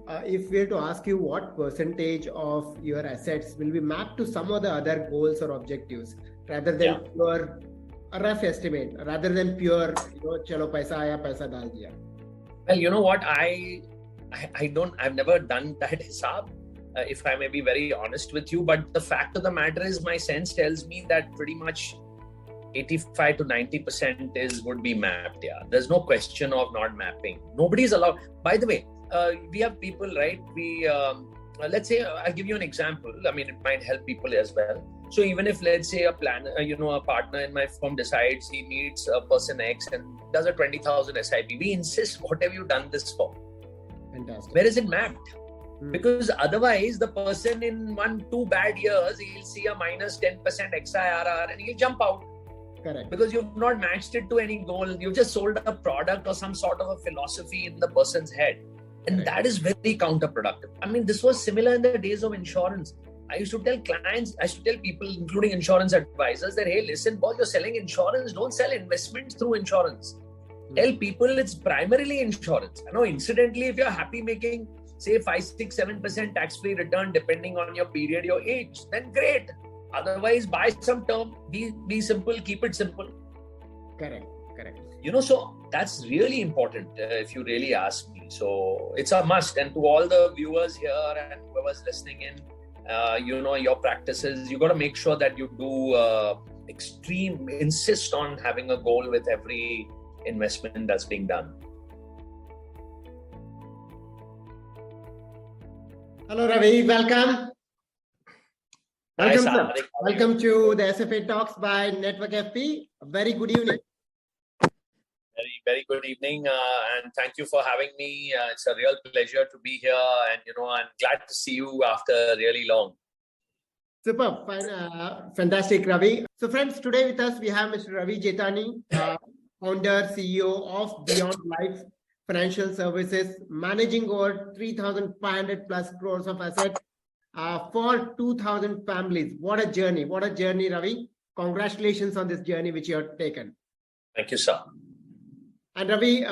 if we were to ask you what percentage of your assets will be mapped to some of the other goals or objectives rather than pure, a rough estimate, rather than pure, chalo paisa aaya, paisa dal diya. Well, you know what? I've never done that hisab, if I may be very honest with you. But the fact of the matter is, my sense tells me that pretty much 85 to 90% would be mapped. Yeah, there's no question of not mapping. Nobody's allowed. By the way, we have people, right? Let's say, I'll give you an example. I mean, it might help people as well. So even if, let's say, a partner in my firm decides he meets a person X and does a 20,000 SIP, we insist, what have you done this for? Fantastic. Where is it mapped? Because otherwise, the person in 1-2 bad years, he'll see a minus 10% XIRR and he'll jump out. Correct. Because you've not matched it to any goal. You've just sold a product or some sort of a philosophy in the person's head. And that is very counterproductive. I mean, this was similar in the days of insurance. I used to tell clients, I used to tell people, including insurance advisors, that, hey, listen, boss, you're selling insurance. Don't sell investments through insurance. Tell people it's primarily insurance. I know, incidentally, if you're happy making, say, 5, 6, 7% tax-free return, depending on your period, your age, then great. Otherwise, buy some term, be simple, keep it simple. Correct. So that's really important if you really ask me. So it's a must. And to all the viewers here and whoever's listening in, your practices, you got to make sure that you do insist on having a goal with every investment that's being done. Hello, Ravi. Welcome. Welcome, sir. Welcome to the SFA Talks by Network FP. A very good evening. Very, very good evening, and thank you for having me. It's a real pleasure to be here, and I'm glad to see you after really long. Super, fine, fantastic, Ravi. So, friends, today with us we have Mr. Ravi Jethani, founder, CEO of Beyond Life Financial Services, managing over 3,500 plus crores of assets for 2,000 families. What a journey, Ravi. Congratulations on this journey which you have taken. Thank you, sir. And Ravi,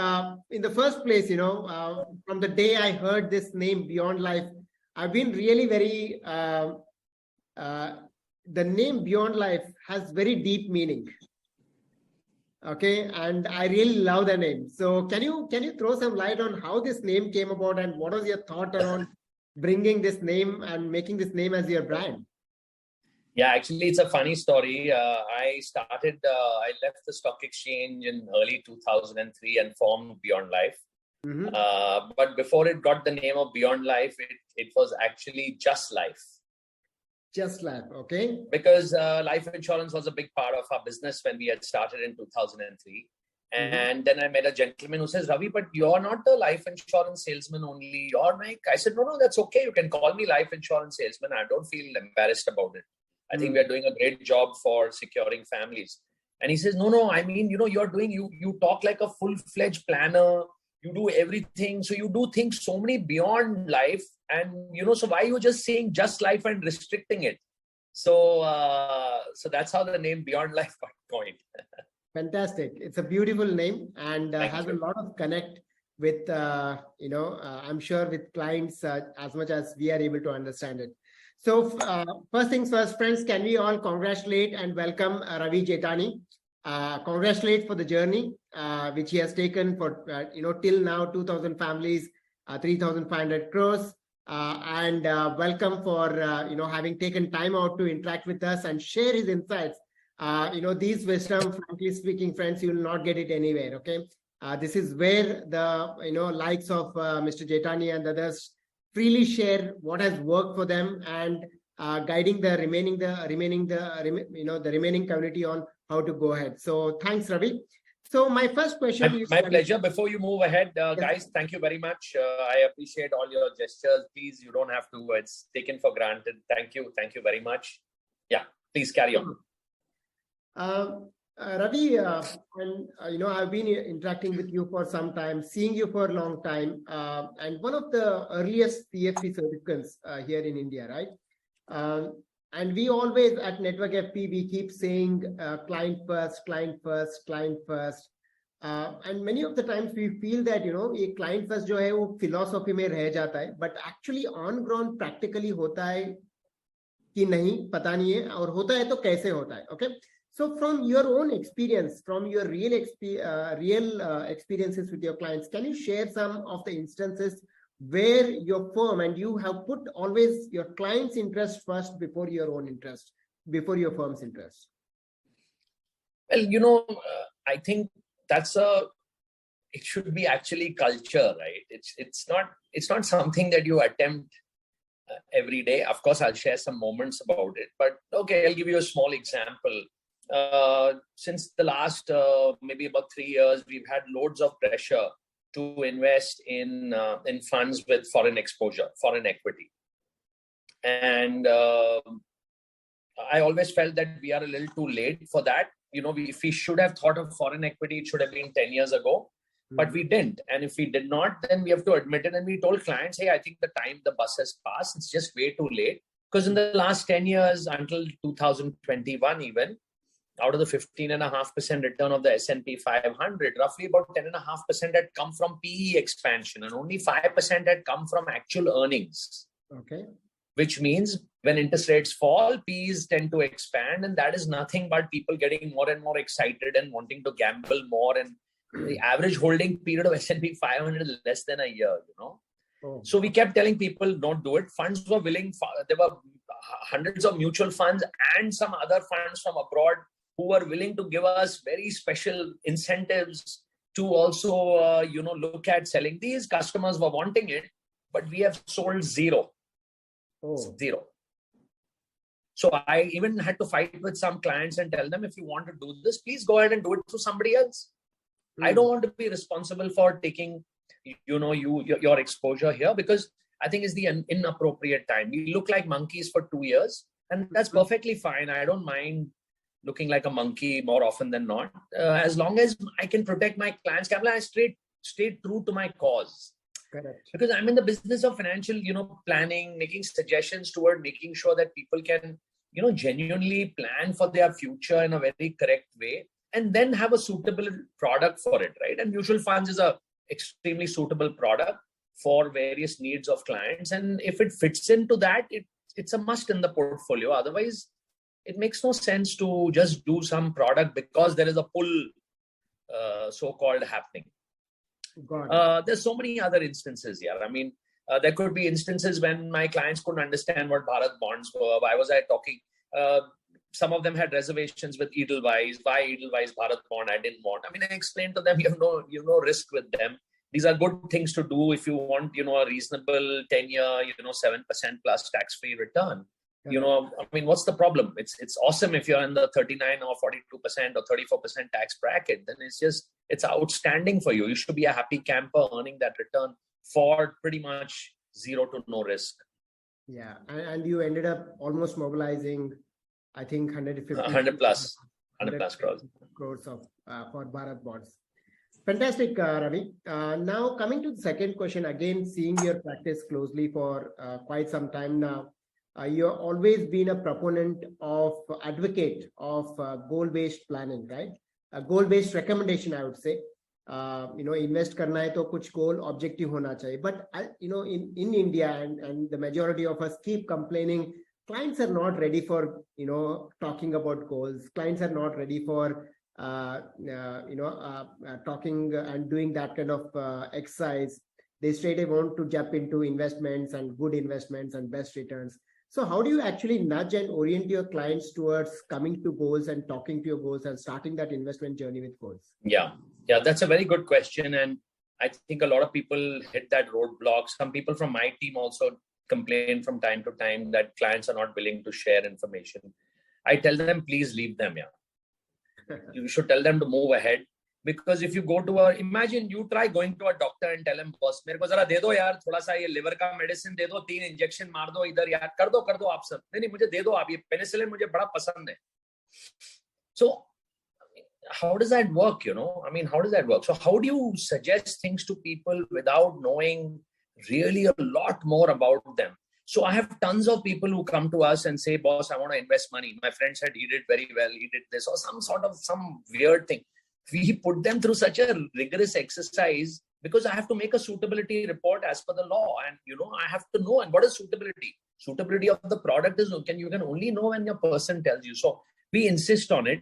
in the first place, from the day I heard this name Beyond Life, I've been really very, the name Beyond Life has very deep meaning. Okay, and I really love the name. So can you throw some light on how this name came about and what was your thought around bringing this name and making this name as your brand? Yeah, actually, it's a funny story. I left the stock exchange in early 2003 and formed Beyond Life. Mm-hmm. But before it got the name of Beyond Life, it was actually Just Life. Just Life, okay. Because life insurance was a big part of our business when we had started in 2003. And then I met a gentleman who says, Ravi, but you're not a life insurance salesman only. You're Mike. I said, no, that's okay. You can call me life insurance salesman. I don't feel embarrassed about it. I think we are doing a great job for securing families. And he says, no, I mean, you talk like a full-fledged planner. You do everything. So you do things so many beyond life. And, so why are you just saying just life and restricting it? So that's how the name Beyond Life got coined. Fantastic. It's a beautiful name and has a lot of connect with, I'm sure with clients as much as we are able to understand it. So first things first, friends, can we all congratulate and welcome Ravi Jethani. Congratulate for the journey which he has taken for, till now, 2,000 families, 3,500 crores. And welcome for, having taken time out to interact with us and share his insights. These wisdom, frankly speaking, friends, you will not get it anywhere, okay? This is where the, likes of Mr. Jethani and others freely share what has worked for them and guiding the remaining community on how to go ahead. So thanks, Ravi. So my first question is... My pleasure. Before you move ahead, guys, thank you very much. I appreciate all your gestures. Please, you don't have to. It's taken for granted. Thank you. Thank you very much. Yeah, please carry on. Ravi, I've been interacting with you for some time, seeing you for a long time, and one of the earliest CFP certificates here in India, right? And we always at Network FP, we keep saying client first, client first, client first. And many of the times we feel that, a client first जो है वो philosophy में रह जाता है, but actually on ground practically होता है कि नहीं, पता नहीं है, और होता है तो कैसे होता है. Okay. So from your own experience, from your real experiences with your clients, can you share some of the instances where your firm and you have put always your client's interest first before your own interest, before your firm's interest? Well, I think it should be actually culture, right? It's not something that you attempt every day. Of course, I'll share some moments about it, but okay, I'll give you a small example. Since the last maybe about 3 years, we've had loads of pressure to invest in funds with foreign exposure, foreign equity. And I always felt that we are a little too late for that. If we should have thought of foreign equity, it should have been 10 years ago, but we didn't. And if we did not, then we have to admit it. And we told clients, hey, I think the bus has passed. It's just way too late. Because in the last 10 years, until 2021 even, out of the 15.5% return of the S&P 500, roughly about 10.5% had come from PE expansion, and only 5% had come from actual earnings. Okay. Which means when interest rates fall, P's tend to expand, and that is nothing but people getting more and more excited and wanting to gamble more. And the average holding period of S&P 500 is less than a year, Oh. So we kept telling people, don't do it. Funds were willing. There were hundreds of mutual funds and some other funds from abroad who were willing to give us very special incentives to also, look at selling. These customers were wanting it, but we have sold zero. Zero. So I even had to fight with some clients and tell them, if you want to do this, please go ahead and do it through somebody else. I don't want to be responsible for taking, your exposure here, because I think it's the inappropriate time. We look like monkeys for 2 years, and that's perfectly fine. I don't mind looking like a monkey more often than not, as long as I can protect my clients. I stayed true to my cause. Correct. Because I'm in the business of financial, planning, making suggestions toward making sure that people can, genuinely plan for their future in a very correct way, and then have a suitable product for it, right? And mutual funds is a extremely suitable product for various needs of clients. And if it fits into that, it's a must in the portfolio. Otherwise, it makes no sense to just do some product because there is a pull, so-called, happening. There's so many other instances here. I mean, there could be instances when my clients couldn't understand what Bharat bonds were. Why was I talking? Some of them had reservations with Edelweiss. Why Edelweiss Bharat bond? I didn't want. I mean, I explained to them, you have no risk with them. These are good things to do if you want, a reasonable 10-year, 7% plus tax-free return. What's the problem? It's awesome if you're in the 39 or 42% or 34% tax bracket. Then it's outstanding for you. You should be a happy camper earning that return for pretty much zero to no risk. Yeah, and you ended up almost mobilizing, I think, 100 plus crores of for Bharat bonds. Fantastic, Ravi. Now coming to the second question, again, seeing your practice closely for quite some time now. You've always been a proponent of advocate of goal-based planning, right? A goal-based recommendation, I would say. Invest karna hai to kuch goal objective hona chahiye. But in India and the majority of us keep complaining, clients are not ready for talking about goals. Clients are not ready for talking and doing that kind of exercise. They straight away want to jump into investments and good investments and best returns. So how do you actually nudge and orient your clients towards coming to goals and talking to your goals and starting that investment journey with goals? Yeah, that's a very good question. And I think a lot of people hit that roadblock. Some people from my team also complain from time to time that clients are not willing to share information. I tell them, please leave them. You should tell them to move ahead. Because if you go to imagine you try going to a doctor and tell him, boss, मेरे को जरा दे दो यार, थोड़ा सा ये liver का medicine दे दो, 3 injection मार दो इधर यार, कर दो आप सब. नहीं मुझे दे दो आप, ये penicillin मुझे बड़ा पसंद है. So how does that work? How does that work? So how do you suggest things to people without knowing really a lot more about them? So I have tons of people who come to us and say, boss, I want to invest money. My friend said he did very well. He did this or some weird thing. we put them through such a rigorous exercise because I have to make a suitability report as per the law. And, I have to know. And what is suitability? Suitability of the product is you can only know when your person tells you. So we insist on it.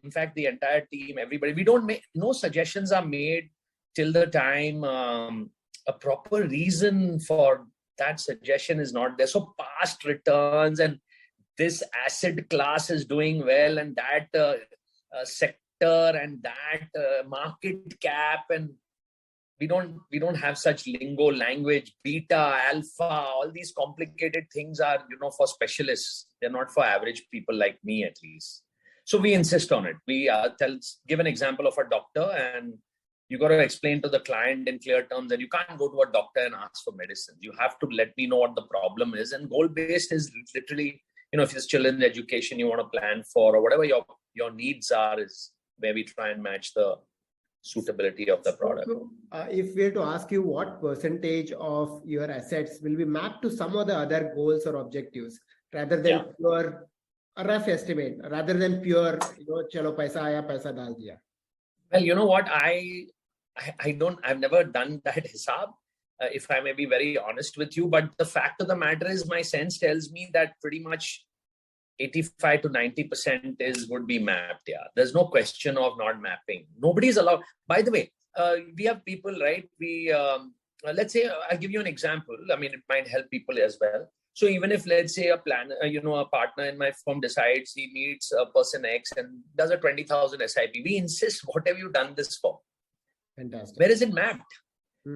In fact, the entire team, everybody, we don't make, no suggestions are made till the time a proper reason for that suggestion is not there. So past returns and this asset class is doing well, and that sector and that market cap, and we don't have such lingo, language, beta, alpha, all these complicated things are, for specialists. They're not for average people like me, at least. So we insist on it. We give an example of a doctor, and you got to explain to the client in clear terms that you can't go to a doctor and ask for medicine. You have to let me know what the problem is. And goal-based is literally, if it's children's education you want to plan for, or whatever your needs are, is where we try and match the suitability of the product. So, if we were to ask you what percentage of your assets will be mapped to some of the other goals or objectives, rather than pure, a rough estimate, rather than pure, chalo paisa aaya, paisa dal diya. Well, you know what? I've never done that hisab, if I may be very honest with you. But the fact of the matter is, my sense tells me that pretty much 85 to 90% would be mapped. Yeah, there's no question of not mapping. Nobody's allowed. By the way, we have people, right? Let's say, I'll give you an example. I mean, it might help people as well. So even if, let's say, a partner in my firm decides he meets a person X and does a 20,000 SIP, we insist, what have you done this for? Fantastic. Where is it mapped?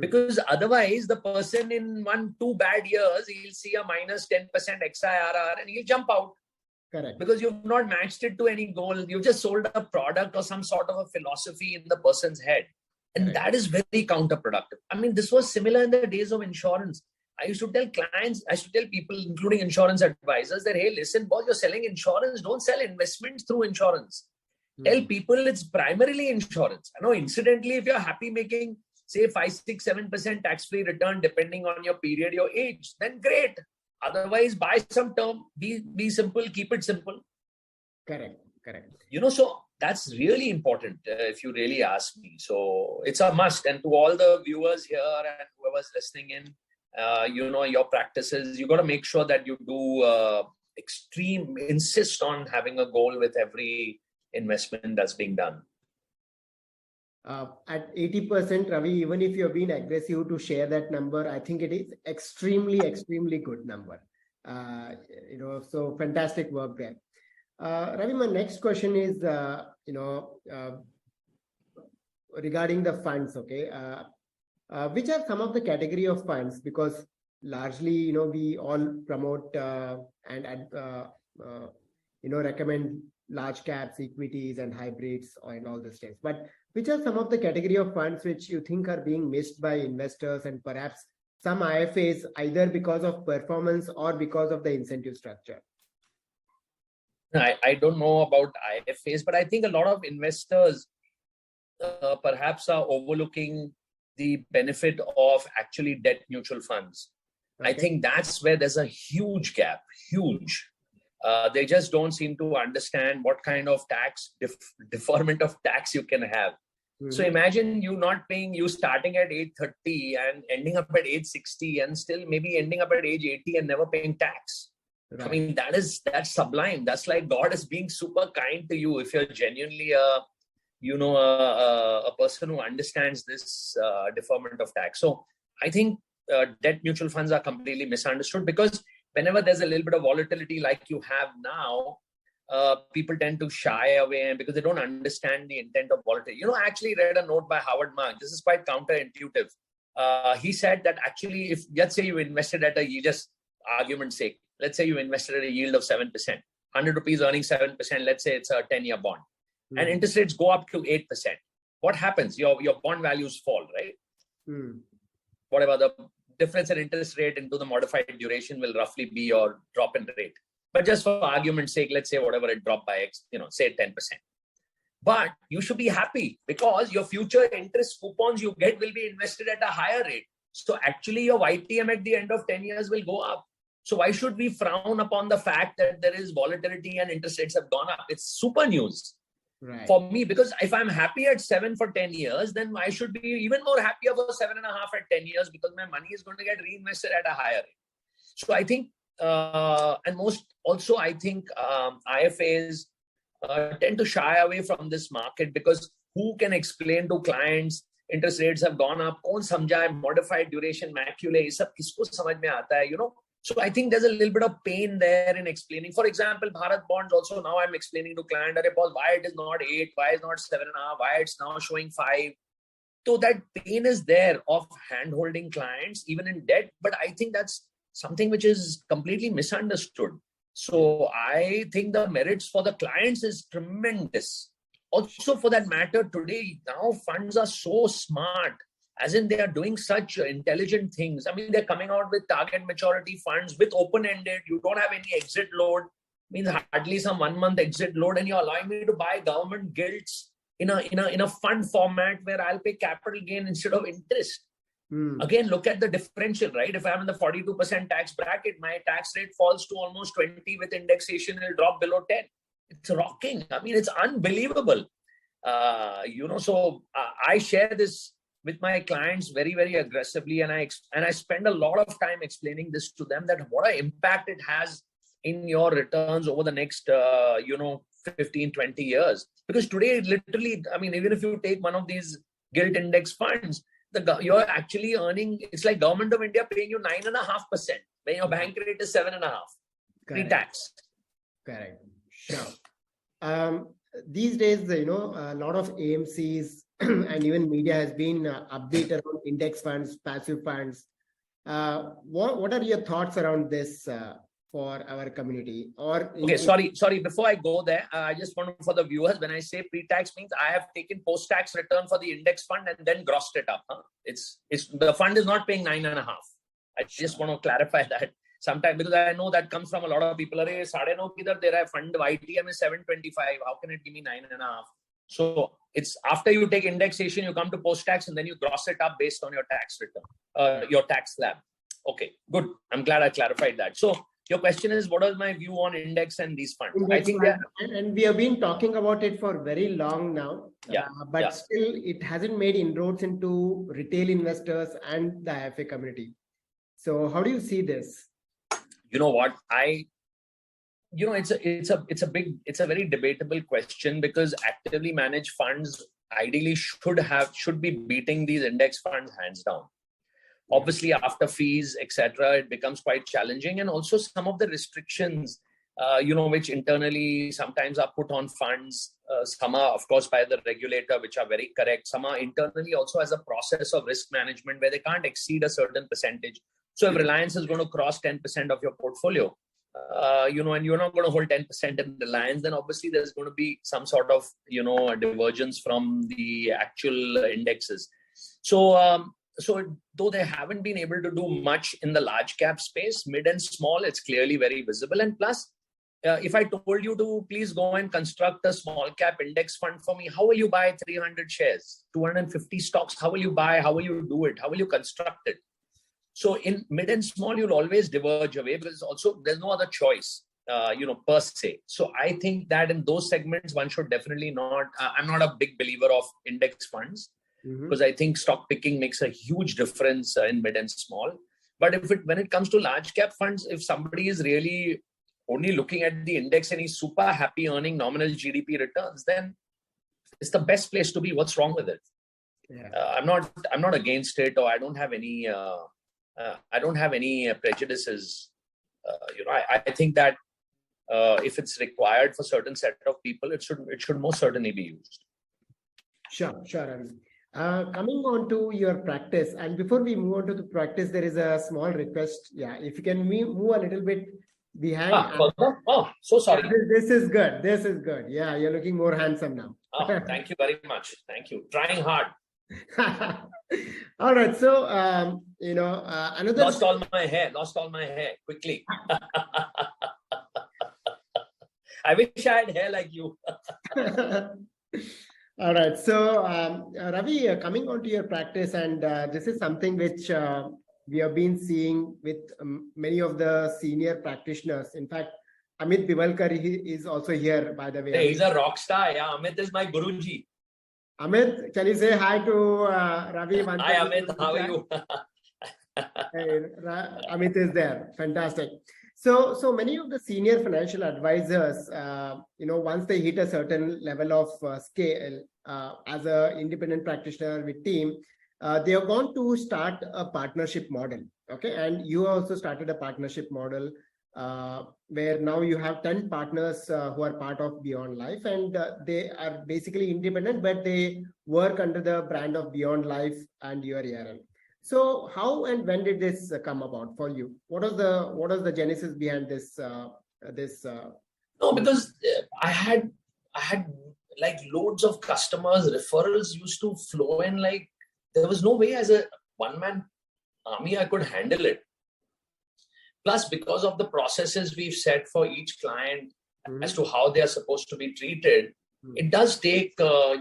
Because otherwise, the person in 1-2 bad years, he'll see a minus 10% XIRR and he'll jump out. Correct. Because you've not matched it to any goal. You've just sold a product or some sort of a philosophy in the person's head. And that is very counterproductive. I mean, this was similar in the days of insurance. I used to tell clients, people, including insurance advisors, that, hey, listen, boss, you're selling insurance. Don't sell investments through insurance. Tell people it's primarily insurance. I know, incidentally, if you're happy making, say, 5, 6, 7% tax-free return, depending on your period, your age, then great. Otherwise, buy some term, be simple, keep it simple. Correct. So that's really important if you really ask me. So it's a must. And to all the viewers here and whoever's listening in, your practices, you got to make sure that you do insist on having a goal with every investment that's being done. At 80%, Ravi, even if you've been aggressive to share that number, I think it is extremely good number. So fantastic work there. Ravi, my next question is, regarding the funds, okay? Which are some of the category of funds? Because largely, we all promote and recommend large caps, equities, and hybrids, and all these things. But which are some of the category of funds which you think are being missed by investors, and perhaps some IFAs, either because of performance or because of the incentive structure? I don't know about IFAs, but I think a lot of investors perhaps are overlooking the benefit of actually debt mutual funds. Okay. I think that's where there's a huge gap, huge. They just don't seem to understand what kind of tax deferment of tax you can have. So imagine you starting at age 30 and ending up at age 60 and still maybe ending up at age 80 and never paying tax. Right. I mean, that's sublime. That's like God is being super kind to you if you're genuinely a person who understands this deferment of tax. So I think debt mutual funds are completely misunderstood, because whenever there's a little bit of volatility like you have now, people tend to shy away because they don't understand the intent of volatility. I actually read a note by Howard Marks. This is quite counterintuitive. He said that actually, if let's say you invested at just argument's sake, let's say you invested at a yield of 7%, 100 rupees earning 7%, let's say it's a 10-year bond, and interest rates go up to 8%. What happens? Your bond values fall, right? Whatever the difference in interest rate into the modified duration will roughly be your drop in rate. But just for argument's sake, let's say whatever it dropped by X, say 10%. But you should be happy because your future interest coupons you get will be invested at a higher rate. So actually your YTM at the end of 10 years will go up. So why should we frown upon the fact that there is volatility and interest rates have gone up? It's super news. Right. For me, because if I'm happy at 7 for 10 years, then I should be even more happier for 7.5 at 10 years, because my money is going to get reinvested at a higher rate. So I think, and most also, I think IFAs tend to shy away from this market, because who can explain to clients interest rates have gone up? Kaun samjhaye, modified duration, maculae, ye sab kisko samajh mein aata hai, you know? So I think there's a little bit of pain there in explaining. For example, Bharat bonds also, now I'm explaining to client, Paul, why it is not 8, why it's not 7.5, why it's now showing 5. So that pain is there of hand-holding clients, even in debt. But I think that's something which is completely misunderstood. So I think the merits for the clients is tremendous. Also, for that matter, today, now funds are so smart, as in they are doing such intelligent things. I mean, they're coming out with target maturity funds with open-ended. You don't have any exit load. Means hardly some 1 month exit load, and you're allowing me to buy government gilts in a fund format where I'll pay capital gain instead of interest. Again, look at the differential, right? If I'm in the 42% tax bracket, my tax rate falls to almost 20. With indexation, it'll drop below 10. It's rocking. I mean, it's unbelievable. So I share this with my clients very, very aggressively, and I spend a lot of time explaining this to them, that what an impact it has in your returns over the next 15, 20 years. Because today, literally, I mean, even if you take one of these gilt index funds, you're actually earning, it's like Government of India paying you 9.5% when your bank rate is 7.5 pre-tax. Correct. Sure. These days, a lot of AMCs and even media has been upbeat around index funds, passive funds. What are your thoughts around this for our community? Sorry. Before I go there, I just want to, for the viewers, when I say pre-tax, means I have taken post-tax return for the index fund and then grossed it up. Huh? It's the fund is not paying 9.5. I just want to clarify that. Sometimes, because I know that comes from a lot of people. Arey, 9.5 kidhar de raha hai, fund YTM is 7.25. How can it give me 9.5? So it's after you take indexation, you come to post-tax and then you gross it up based on your tax return, your tax slab. Okay, good. I'm glad I clarified that. So your question is, what is my view on index and these funds? I think and we have been talking about it for very long now. Still it hasn't made inroads into retail investors and the IFA community. So how do you see this? You know what? It's a very debatable question, because actively managed funds ideally should be beating these index funds hands down. Obviously, after fees, etc., it becomes quite challenging, and also some of the restrictions, which internally sometimes are put on funds. Some are, of course, by the regulator, which are very correct. Some are internally also as a process of risk management, where they can't exceed a certain percentage. So if Reliance is going to cross 10% of your portfolio, and you're not going to hold 10% in Reliance, then obviously there's going to be some sort of, a divergence from the actual indexes. So though they haven't been able to do much in the large cap space, mid and small, it's clearly very visible. And plus, if I told you to please go and construct a small cap index fund for me, how will you buy 300 shares, 250 stocks? How will you buy? How will you do it? How will you construct it? So in mid and small, you'll always diverge away, because also there's no other choice, per se. So I think that in those segments, one should definitely not, I'm not a big believer of index funds, because I think stock picking makes a huge difference in mid and small. But when it comes to large cap funds, if somebody is really only looking at the index and he's super happy earning nominal GDP returns, then it's the best place to be. What's wrong with it? Yeah. I'm not against it, or I don't have any prejudices. I think that if it's required for certain set of people, it should most certainly be used. Sure. Coming on to your practice, and before we move on to the practice, there is a small request. Yeah, if you can move a little bit behind. So sorry. This is good. Yeah, you're looking more handsome now. Thank you very much. Thank you. Trying hard. All right. So, another. Lost all my hair quickly. I wish I had hair like you. All right. So, Ravi, coming on to your practice, and this is something which we have been seeing with many of the senior practitioners. In fact, Amit Bivalkar is also here, by the way. Hey, he's a rock star. Yeah, Amit is my Guruji. Amit, can you say hi to Ravi? Hi, Amit. How are you? Hey, Amit is there. Fantastic. So many of the senior financial advisors, once they hit a certain level of scale as an independent practitioner with team, they are going to start a partnership model. Okay, and you also started a partnership model where now you have 10 partners who are part of Beyond Life, and they are basically independent, but they work under the brand of Beyond Life and your ARN. So how and when did this come about for you? What was the genesis behind this? No, because I had like loads of customers. Referrals used to flow in like there was no way as a one-man army I could handle it. Plus, because of the processes we've set for each client as to how they are supposed to be treated, it does take a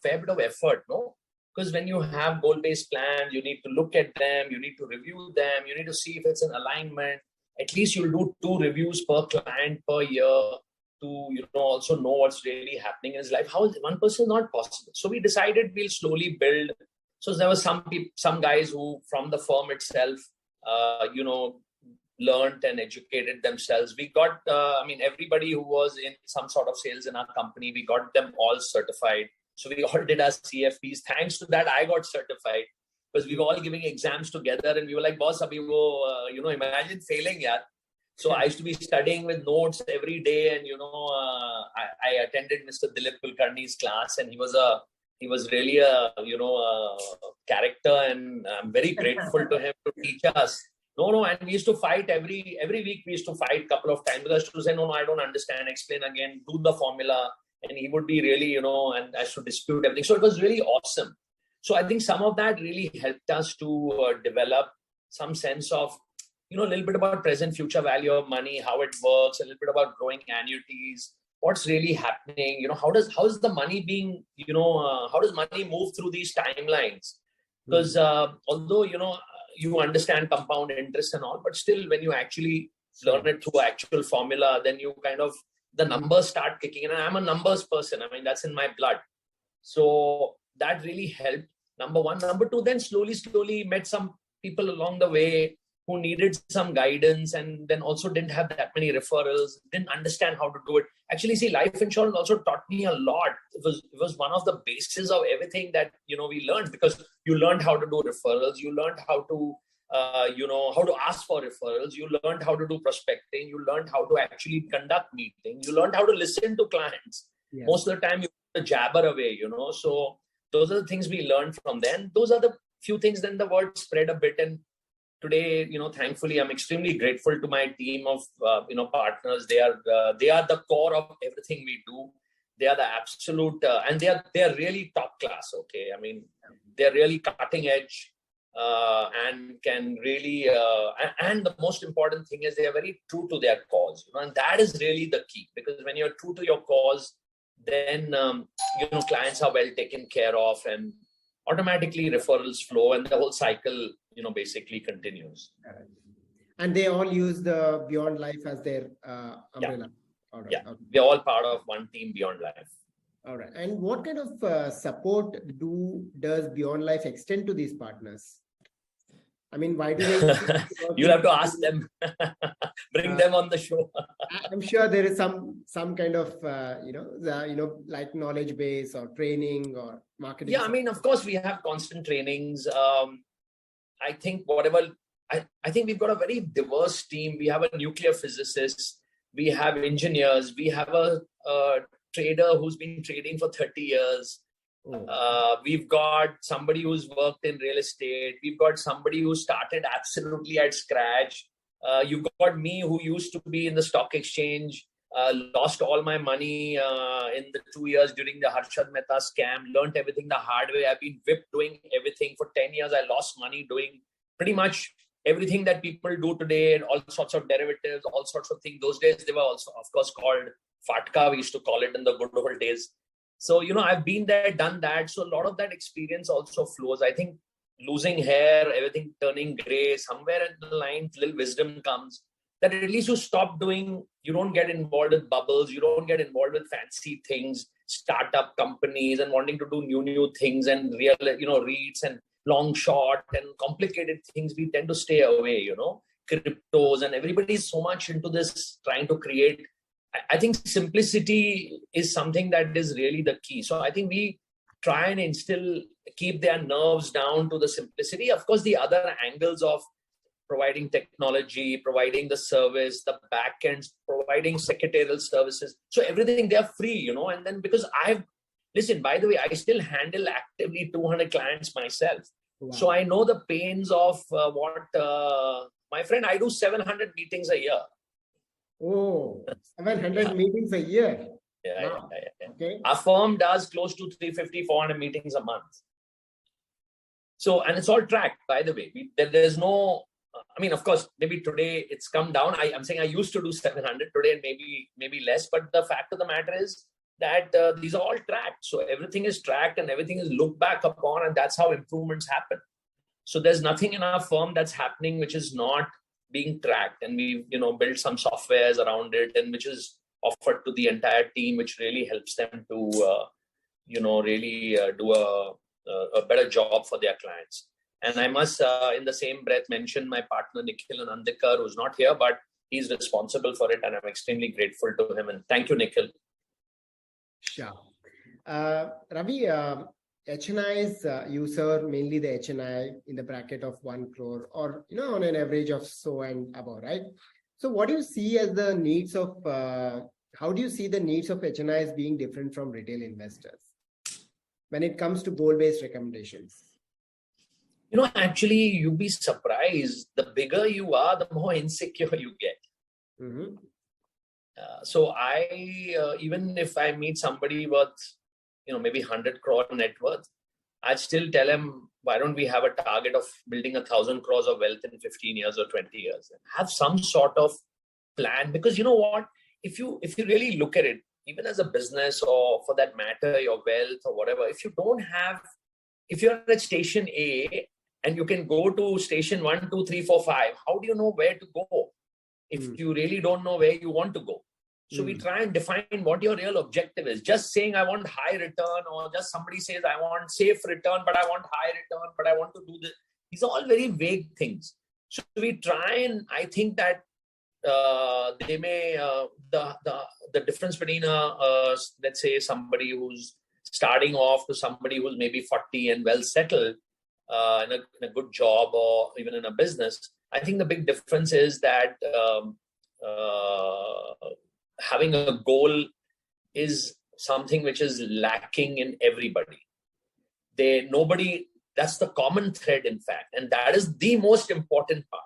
fair bit of effort, no? Because when you have goal-based plans, you need to look at them, you need to review them, you need to see if it's an alignment. At least you'll do 2 reviews per client per year to also know what's really happening in his life. How is one person not possible? So we decided we'll slowly build. So there were some guys who from the firm itself, learned and educated themselves. We got, everybody who was in some sort of sales in our company, we got them all certified. So we all did our CFPs. Thanks to that, I got certified because we were all giving exams together and we were like, boss, abhi wo, imagine failing, yaar. So I used to be studying with notes every day. And, I attended Mr. Dilip Kulkarni's class and he was really a character, and I'm very grateful to him to teach us. No, and we used to fight every week. We used to fight a couple of times because to say, no, I don't understand, explain again, do the formula. And he would be really, and I should dispute everything. So it was really awesome. So I think some of that really helped us to develop some sense of, a little bit about present future value of money, how it works, a little bit about growing annuities, what's really happening, how is the money being, how does money move through these timelines? Because although, you understand compound interest and all, but still when you actually learn it through actual formula, then you kind of, the numbers start kicking in. And I'm a numbers person. That's in my blood. So that really helped. Number one. Number two, then slowly met some people along the way who needed some guidance and then also didn't have that many referrals, didn't understand how to do it. Actually, see, life insurance also taught me a lot. It was one of the bases of everything that, we learned, because you learned how to do referrals. You learned how to, how to ask for referrals. You learned how to do prospecting. You learned how to actually conduct meetings. You learned how to listen to clients. Yeah. Most of the time, you put the jabber away, So those are the things we learned from then. Those are the few things. Then the word spread a bit, and today, thankfully, I'm extremely grateful to my team of, partners. They are the core of everything we do. They are the absolute, and they are really top class. Okay, they're really cutting edge, and can really, and the most important thing is they are very true to their cause. And that is really the key, because when you're true to your cause, then clients are well taken care of, and automatically referrals flow, and the whole cycle basically continues. And they all use the Beyond Life as their umbrella. Yeah. All right. Yeah. Okay. We're all part of one team, Beyond Life. All right. And what kind of support does Beyond Life extend to these partners? Why do they? You'll have to ask them. Bring them on the show. I'm sure there is some kind of like knowledge base or training or marketing. Yeah, of course we have constant trainings. I think I think we've got a very diverse team. We have a nuclear physicist, we have engineers, we have a trader who's been trading for 30 years. We've got somebody who's worked in real estate. We've got somebody who started absolutely at scratch. You've got me who used to be in the stock exchange, lost all my money in the 2 years during the Harshad Mehta scam, learned everything the hard way. I've been whipped doing everything for 10 years. I lost money doing pretty much everything that people do today, and all sorts of derivatives, all sorts of things. Those days, they were also, of course, called Fatka. We used to call it in the good old days. So, I've been there, done that. So a lot of that experience also flows. I think losing hair, everything turning gray, somewhere in the line, little wisdom comes. that at least you stop doing, you don't get involved with bubbles, you don't get involved with fancy things, startup companies and wanting to do new things and real, REITs and long short and complicated things. We tend to stay away, cryptos, and everybody's so much into this trying to create. I think simplicity is something that is really the key. So I think we try and keep their nerves down to the simplicity. Of course, the other angles of providing technology, providing the service, the back ends, providing secretarial services. So everything, they're free, and then because listen, by the way, I still handle actively 200 clients myself. Wow. So I know the pains of my friend, I do 700 meetings a year. Oh, 700 meetings a year. Yeah, wow. Yeah. Okay. Our firm does close to 350, 400 meetings a month. So, and it's all tracked, by the way. There's no, of course, maybe today it's come down. I'm saying I used to do 700 today and maybe less. But the fact of the matter is that these are all tracked. So everything is tracked and everything is looked back upon, and that's how improvements happen. So there's nothing in our firm that's happening which is not being tracked, and we built some softwares around it, and which is offered to the entire team, which really helps them to really do a better job for their clients. And I must in the same breath mention my partner Nikhil Anandikar, who's not here, but he's responsible for it, and I'm extremely grateful to him. And thank you, Nikhil. Sure. Ravi, HNIs, you serve mainly the HNI in the bracket of 1 crore or, on an average of so and above, right? So what do you see as the needs of, how do you see the needs of HNIs being different from retail investors when it comes to goal-based recommendations? Actually, you'd be surprised. The bigger you are, the more insecure you get. Mm-hmm. So even if I meet somebody worth, maybe 100 crore net worth, I'd still tell him, why don't we have a target of building 1,000 crores of wealth in 15 years or 20 years? Have some sort of plan, because you know what? If you really look at it, even as a business or for that matter, your wealth or whatever, if you're at station A and you can go to station 1, 2, 3, 4, 5, how do you know where to go if you really don't know where you want to go? So we try and define what your real objective is. Just saying I want high return, or just somebody says I want safe return, but I want high return, but I want to do this. These are all very vague things. So we try, and I think that they may, the difference between let's say somebody who's starting off to somebody who's maybe 40 and well settled in a good job or even in a business, I think the big difference is that having a goal is something which is lacking in everybody. That's the common thread, in fact, and that is the most important part.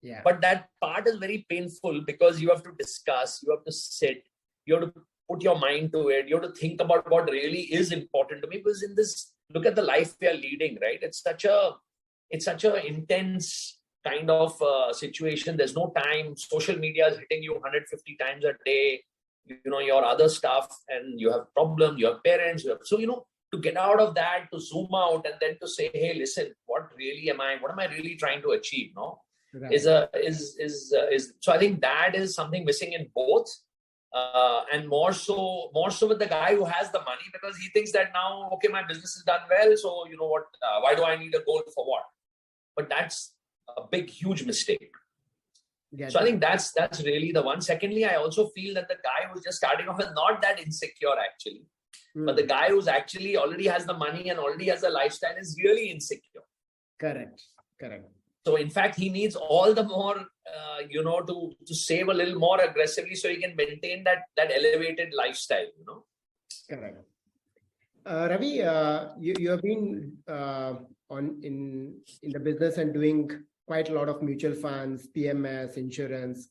Yeah. But that part is very painful because you have to discuss, you have to sit, you have to put your mind to it, you have to think about what really is important to me. Because in this, look at the life we are leading, right? It's such a intense kind of situation. There's no time. Social media is hitting you 150 times a day. Your other stuff, and you have problems, you have parents, so to get out of that, to zoom out, and then to say, hey, listen, what am I really trying to achieve? No, right. So I think that is something missing in both, and more so with the guy who has the money, because he thinks that now, okay, my business is done well, so you know what? Why do I need a goal for what? But that's a big, huge mistake. So I think that's really the one. Secondly, I also feel that the guy who's just starting off is not that insecure actually, but the guy who's actually already has the money and already has a lifestyle is really insecure. Correct. So in fact, he needs all the more, to save a little more aggressively so he can maintain that elevated lifestyle. Correct. Ravi, you have been in the business and doing quite a lot of mutual funds, PMS, insurance,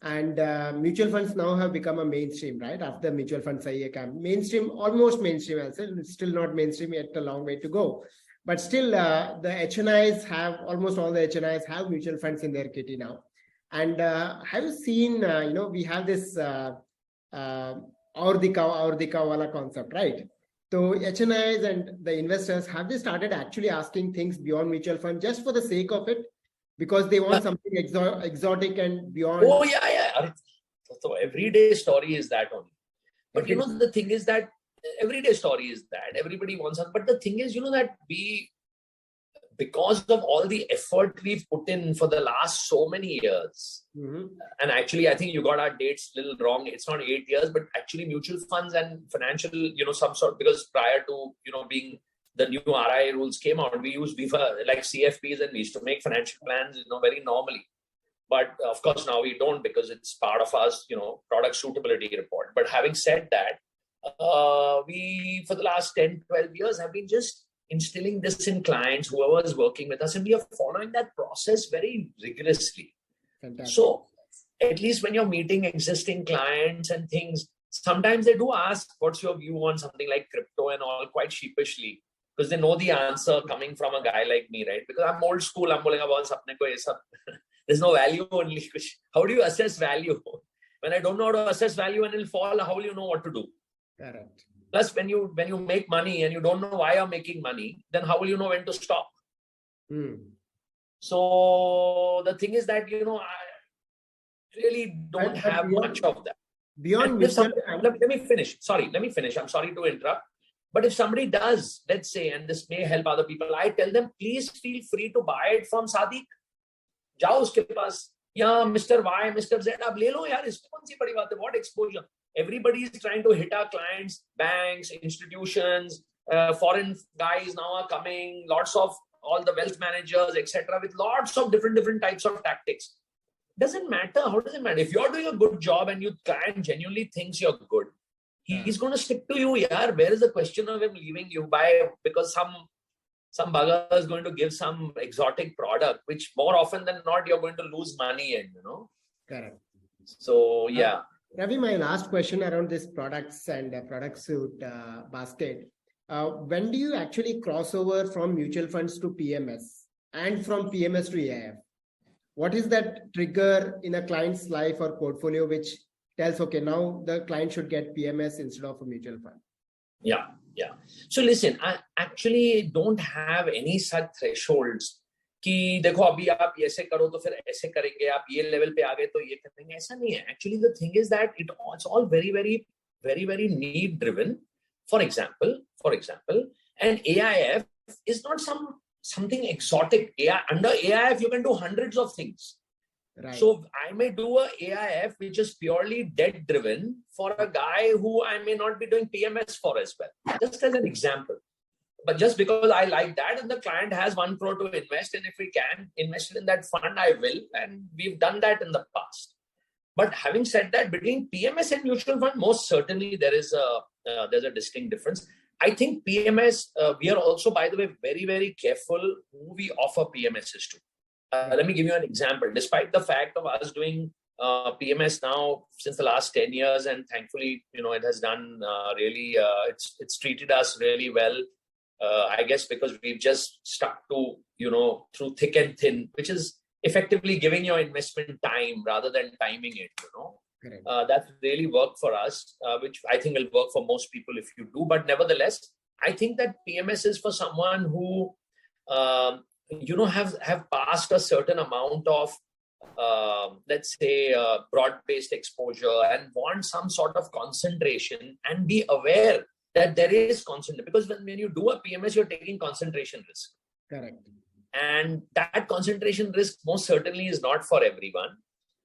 and mutual funds now have become a mainstream, right? After mutual funds, mainstream, almost mainstream as well. It's still not mainstream yet, a long way to go. But still, the HNIs almost all the HNIs have mutual funds in their kitty now. And have you seen, we have this aur dikha wala concept, right? So HNIs and the investors, have they started actually asking things beyond mutual fund just for the sake of it? because they want something exotic and beyond. Oh, yeah. So everyday story is that only. But the thing is that everyday story is that everybody wants it. But the thing is, that because of all the effort we've put in for the last so many years, and actually, I think you got our dates a little wrong. It's not 8 years, but actually mutual funds and financial, some sort, because prior to, being the new RI rules came out, we were like CFPs and we used to make financial plans, very normally. But of course, now we don't because it's part of us, product suitability report. But having said that, we, for the last 10, 12 years, have been just instilling this in clients, whoever is working with us, and we are following that process very rigorously. Fantastic. So at least when you're meeting existing clients and things, sometimes they do ask, what's your view on something like crypto and all, quite sheepishly, because they know the answer coming from a guy like me, right? Because I'm old school. I'm boling about sapne ko ye sab. There's no value only. How do you assess value? When I don't know how to assess value and it'll fall, how will you know what to do? Correct. Plus, when you make money and you don't know why you're making money, then how will you know when to stop? So the thing is that, I really don't have much of that. Beyond let me finish. Let me finish. I'm sorry to interrupt. But if somebody does, let's say, and this may help other people, I tell them, please feel free to buy it from Sadiq. Jao uske paas. Yeah, Mr. Y, Mr. Z, ab le lo yaar, isko kaun si badi baat hai? What exposure? Everybody is trying to hit our clients, banks, institutions, foreign guys now are coming, lots of all the wealth managers, etc., with lots of different types of tactics. Doesn't matter. How does it matter? If you're doing a good job and your client genuinely thinks you're good, he's going to stick to you. Yeah, where is the question of him leaving you because some bugger is going to give some exotic product, which more often than not, you're going to lose money in, Correct. So, yeah. Ravi, my last question around this products and product suite basket. When do you actually cross over from mutual funds to PMS and from PMS to AIF? What is that trigger in a client's life or portfolio which tells, okay, now the client should get PMS instead of a mutual fund? Yeah. So listen, I actually don't have any such thresholds कि देखो अभी आप ऐसे करो तो फिर ऐसे करेंगे, आप ये लेवल पे आ गए तो ये करेंगे, ऐसा नहीं है. Actually, the thing is that it's all very, very, very, very need driven. For example, an AIF is not something exotic. Under AIF, you can do hundreds of things. Right. So I may do a AIF which is purely debt driven for a guy who I may not be doing PMS for as well. Just as an example. But just because I like that and the client has 1 crore to invest, and if we can invest in that fund, I will. And we've done that in the past. But having said that, between PMS and mutual fund, most certainly there's a distinct difference. I think PMS, we are also, by the way, very, very careful who we offer PMSs to. Let me give you an example. Despite the fact of us doing PMS now since the last 10 years, and thankfully, it has done really, it's treated us really well. I guess because we've just stuck to, through thick and thin, which is effectively giving your investment time rather than timing it, That's really worked for us, which I think will work for most people if you do. But nevertheless, I think that PMS is for someone who, have passed a certain amount of, let's say, broad-based exposure and want some sort of concentration and be aware that there is concentration. Because when you do a PMS, you're taking concentration risk. Correct. And that concentration risk most certainly is not for everyone.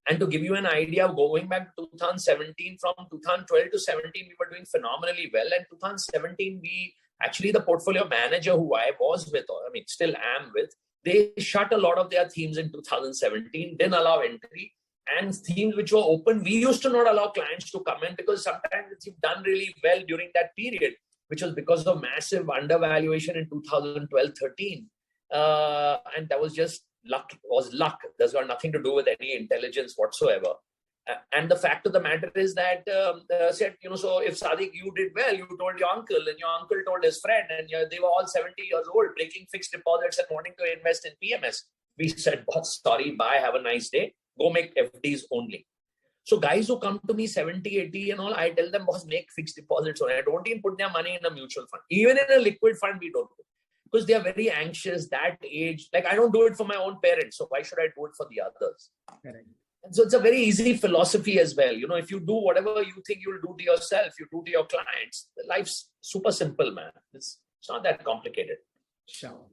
And to give you an idea, going back to 2017, from 2012 to 17, we were doing phenomenally well. And 2017, the portfolio manager who I was with, or still am with, they shut a lot of their themes in 2017, didn't allow entry. And themes which were open, we used to not allow clients to come in because sometimes you've done really well during that period, which was because of massive undervaluation in 2012-13. And that was just luck. That's got nothing to do with any intelligence whatsoever. And the fact of the matter is that said, so if Sadiq, you did well, you told your uncle and your uncle told his friend, and they were all 70 years old, breaking fixed deposits and wanting to invest in PMS. We said, sorry, bye, have a nice day. Go make FDs only. So guys who come to me 70, 80 and all, I tell them, boss, make fixed deposits only. I don't even put their money in a mutual fund. Even in a liquid fund, we don't do. because they are very anxious that age. Like I don't do it for my own parents, so why should I do it for the others? Correct. And so it's a very easy philosophy as well. If you do whatever you think you'll do to yourself, you do to your clients. Life's super simple, man. It's not that complicated. Sure.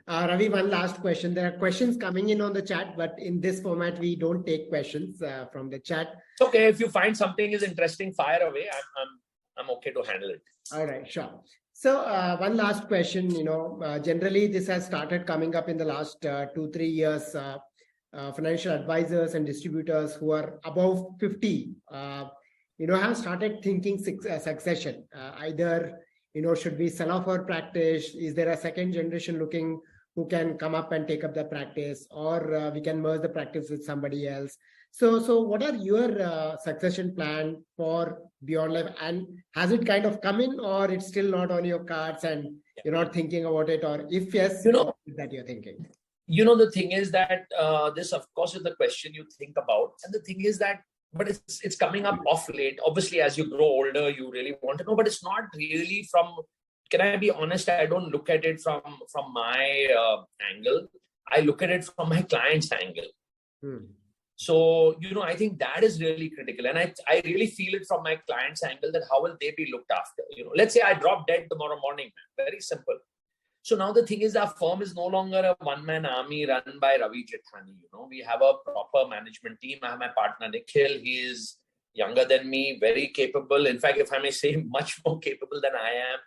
Ravi, one last question. There are questions coming in on the chat, but in this format, we don't take questions from the chat. It's okay. If you find something is interesting, fire away. I'm okay to handle it. All right, sure. So one last question, generally this has started coming up in the last 2-3 years. Financial advisors and distributors who are above 50, have started thinking succession. Either, should we sell off our practice? Is there a second generation looking who can come up and take up the practice, or we can merge the practice with somebody else? So what are your succession plan for Beyond Life? And has it kind of come in, or it's still not on your cards and you're not thinking about it? Or if yes, what is that you're thinking? The thing is that this, of course, is the question you think about. And the thing is that, but it's coming up off late. Obviously, as you grow older, you really want to know, but it's not really from, can I be honest, I don't look at it from my angle. I look at it from my client's angle. So, I think that is really critical. And I really feel it from my client's angle, that how will they be looked after? Let's say I drop dead tomorrow morning, man. Very simple. So now the thing is, our firm is no longer a one-man army run by Ravi Jethani. We have a proper management team. I have my partner, Nikhil. He is younger than me, very capable. In fact, if I may say, much more capable than I am.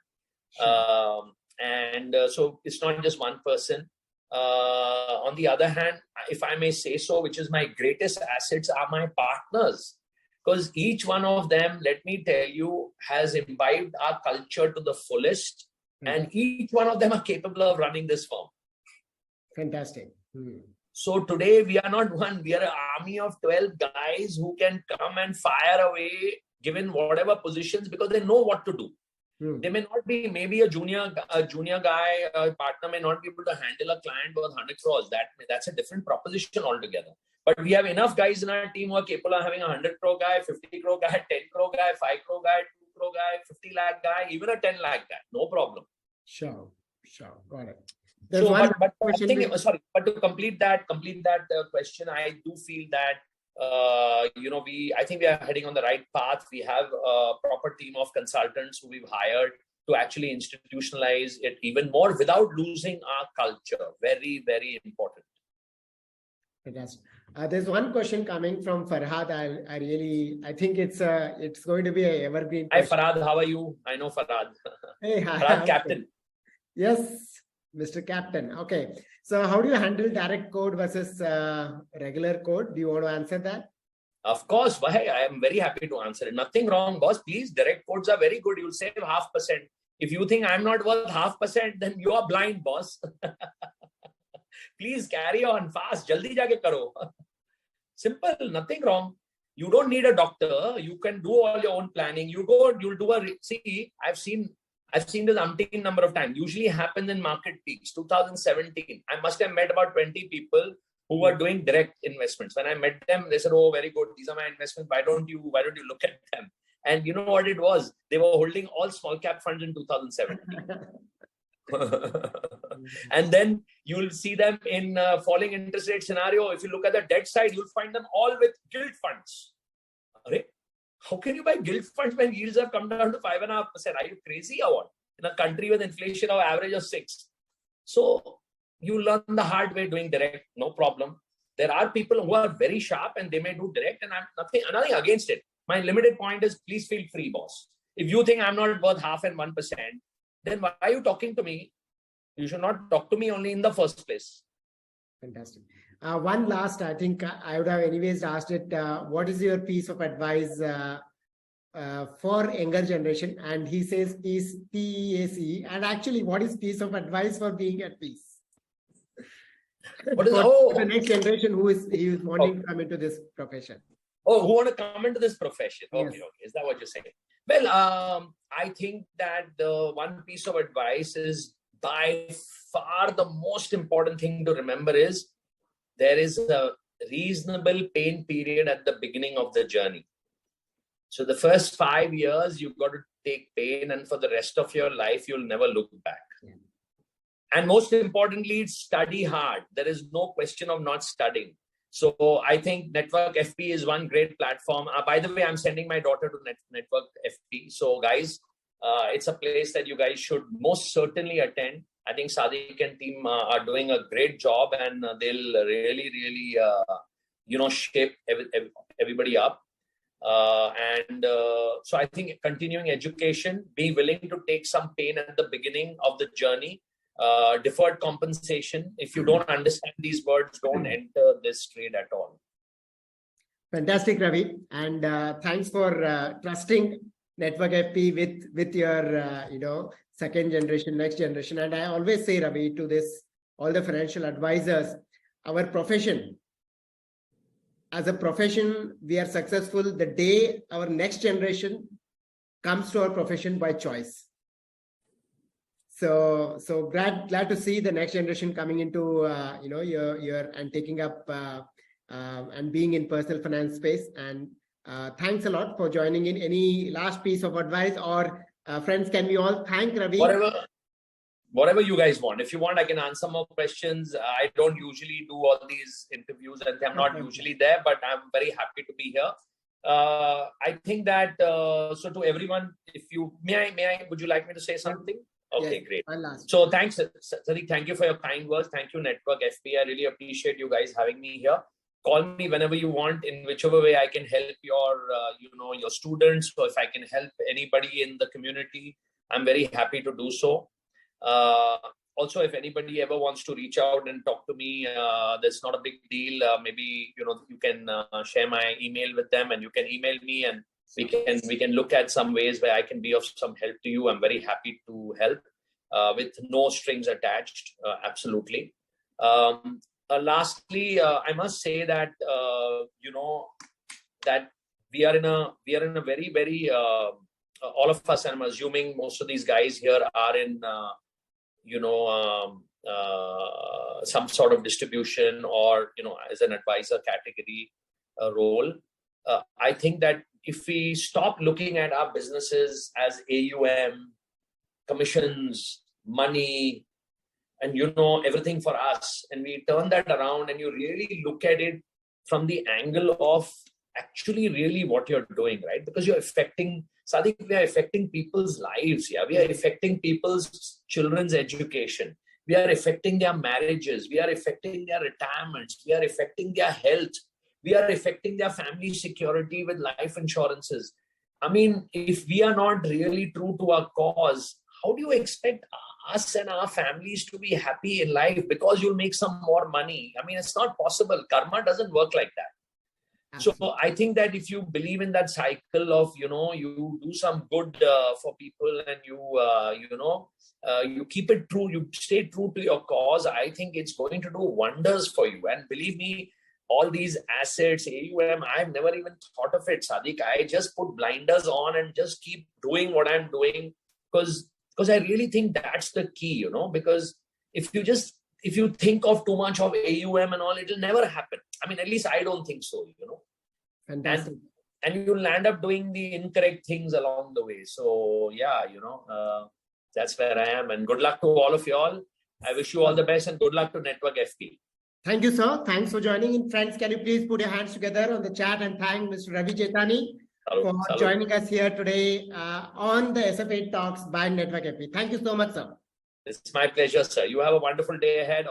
Sure. So it's not just one person. On the other hand, if I may say so, which is my greatest assets are my partners. Because each one of them, let me tell you, has imbibed our culture to the fullest. And each one of them are capable of running this firm. Fantastic. So today we are not one, we are an army of 12 guys who can come and fire away, given whatever positions, because they know what to do. They may not be, maybe a junior guy, a partner may not be able to handle a client worth 100 crores. That's a different proposition altogether. But we have enough guys in our team who are capable of having a 100 crore guy, 50 crore guy, 10 crore guy, 5 crore guy, 2 crore guy, 50 lakh guy, even a 10 lakh guy. No problem. Sure. Got it. But to complete that question, I do feel that I think we are heading on the right path. We have a proper team of consultants who we've hired to actually institutionalize it even more without losing our culture. Very, very important. Fantastic. There's one question coming from Farhad. I think it's going to be an evergreen question. Hi Farhad, how are you? I know Farhad. Hey, hi. Farhad, Captain. Yes, Mr. Captain. Okay. So how do you handle direct code versus regular code? Do you want to answer that? Of course. Why? I am very happy to answer it. Nothing wrong, boss. Please, direct codes are very good. You'll save 0.5%. If you think I'm not worth 0.5%, then you are blind, boss. Please carry on fast. Jaldi jaake karo. Simple. Nothing wrong. You don't need a doctor. You can do all your own planning. You'll do see, I've seen this umpteen number of times. Usually happens in market peaks. 2017, I must have met about 20 people who were doing direct investments. When I met them, they said, "Oh, very good. These are my investments. Why don't you look at them?" And you know what it was? They were holding all small cap funds in 2017. And then you'll see them in falling interest rate scenario. If you look at the debt side, you'll find them all with gilt funds. How can you buy gilt funds when yields have come down to 5.5%? Are you crazy or what? In a country with inflation of average of 6. So you learn the hard way doing direct, no problem. There are people who are very sharp and they may do direct, and I'm nothing against it. My limited point is, please feel free, boss. If you think I'm not worth 0.5% and 1%, then why are you talking to me? You should not talk to me only in the first place. Fantastic. One last, I think I would have anyways asked it. What is your piece of advice for younger generation? And he says peace, P-E-A-C. And actually, what is piece of advice for being at peace? What is the next generation who is wanting to come into this profession? Oh, who want to come into this profession? Okay, Yes. okay. Is that what you're saying? Well, I think that the one piece of advice is by far the most important thing to remember is there is a reasonable pain period at the beginning of the journey. So the first 5 years, you've got to take pain, and for the rest of your life, you'll never look back. Yeah. And most importantly, study hard. There is no question of not studying. So I think Network FP is one great platform. By the way, I'm sending my daughter to Network FP. So guys, it's a place that you guys should most certainly attend. I think Sadiq and team are doing a great job, and they'll really, shape everybody up. So I think continuing education, be willing to take some pain at the beginning of the journey, deferred compensation. If you don't understand these words, don't enter this trade at all. Fantastic, Ravi. And thanks for trusting Network FP with your, second generation, next generation. And I always say, Ravi, to all the financial advisors, our profession, as a profession, we are successful the day our next generation comes to our profession by choice. So glad to see the next generation coming into your and taking up and being in personal finance space. And thanks a lot for joining in. Any last piece of advice, or friends, can we all thank Ravi? Whatever you guys want. If you want, I can answer more questions. I don't usually do all these interviews, and I'm not usually there, but I'm very happy to be here. I think that so to everyone, if you would you like me to say something? Okay, yes, great. So thanks, Sadiq. Thank you for your kind words. Thank you, Network FP. I really appreciate you guys having me here. Call me whenever you want, in whichever way I can help your students, or if I can help anybody in the community, I'm very happy to do so. Also, if anybody ever wants to reach out and talk to me, that's not a big deal. Maybe you can share my email with them, and you can email me, and we can look at some ways where I can be of some help to you. I'm very happy to help with no strings attached. Absolutely. Lastly, I must say that that we are in a very, very all of us, and I'm assuming most of these guys here are in some sort of distribution or as an advisor category role. I think that if we stop looking at our businesses as AUM, commissions, money, and everything for us, and we turn that around and you really look at it from the angle of actually really what you're doing, right? Because you're affecting, Sadiq, we are affecting people's lives. Yeah, we are affecting people's children's education. We are affecting their marriages. We are affecting their retirements. We are affecting their health. We are affecting their family security with life insurances. I mean, if we are not really true to our cause, how do you expect us and our families to be happy in life because you'll make some more money? I mean, it's not possible. Karma doesn't work like that. Absolutely. So I think that if you believe in that cycle of, you do some good for people, and you keep it true, you stay true to your cause, I think it's going to do wonders for you. And believe me, all these assets, AUM, I've never even thought of it, Sadiq. I just put blinders on and just keep doing what I'm doing because I really think that's the key, because if you think of too much of AUM and all, it'll never happen. I mean, at least I don't think so, Fantastic. And you'll land up doing the incorrect things along the way. So yeah, that's where I am. And good luck to all of you all. I wish you all the best, and good luck to Network FP. Thank you, sir. Thanks for joining in. Friends, can you please put your hands together on the chat and thank Mr. Ravi Jethani for joining us here today on the SFA Talks by Network FP. Thank you so much, sir. It's my pleasure, sir. You have a wonderful day ahead.